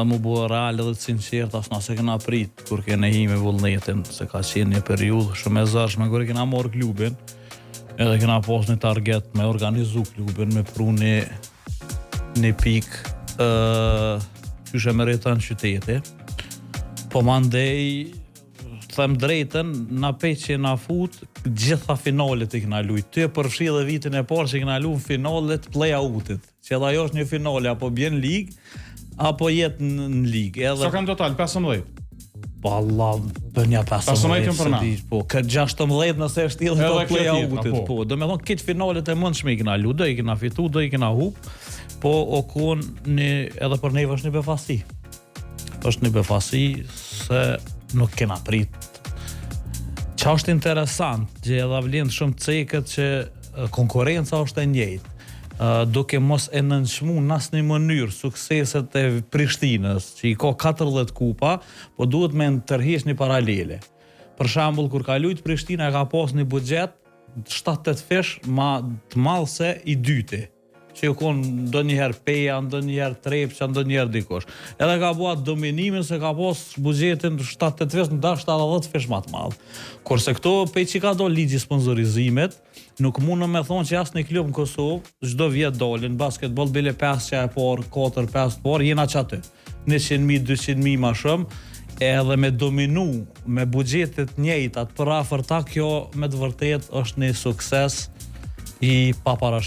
mu bo real edhe të sinqert, as nëse kena prit, kur kene hi me vullnetin, se ka qenë një periudhë shumë e zërshme, kur kena marrë klubin, edhe kena pas një target me organizu klubin, me pru një pik qyshe me rejta në qyteti. Po mandej, them drejten, na pej që na fut, gjitha finalet i kena lujt. Ty e përfshi dhe vitin e parë që kena lujt finalet play-outit. Që edhe ajo është një finale, apo bjen ligë, apo jetë në ligë. Sa kanë total, 15? Po Allah, për një 15 për na. Po, këtë 16 nëse është tjilë të play-outit. Po, do me thonë, këtë finalet e mundshme i kena lujt, do i kena fitu, do i kena hup, po o konë edhe për neve është një befasi. është një befasi se nuk kena prit. Qa është interesant, që edhe vlen shumë cekët që konkurenca është e njëjtë. Duke mos e nënçmu në asnjë mënyrë sukseset e Prishtinës, që i ka 14 kupa, po duhet me në tërheq një paralele. Për shembull, kur ka lujt Prishtina ka pas një buxhet 7-8 fish ma të madh se i dyti. Që ju konë ndonjëherë Peja, ndonjëherë Trepça, ndonjëherë dikush. Edhe ka bua dominimin se ka pas buxhetin 7-8 fish, nda 70 fish ma të madh. Kurse këto pe që ka do ligji sponsorizimet, nuk mundë me thonë që asë një klub në Kosovë, çdo vjet dalin, basketbol bile 5 që e por, 4-5 por, jena që aty. 100.000, 200.000 ma shumë, edhe me dominu, me buxhetet njëjtat për afër ta, kjo me të vërtet është një sukses i paparash.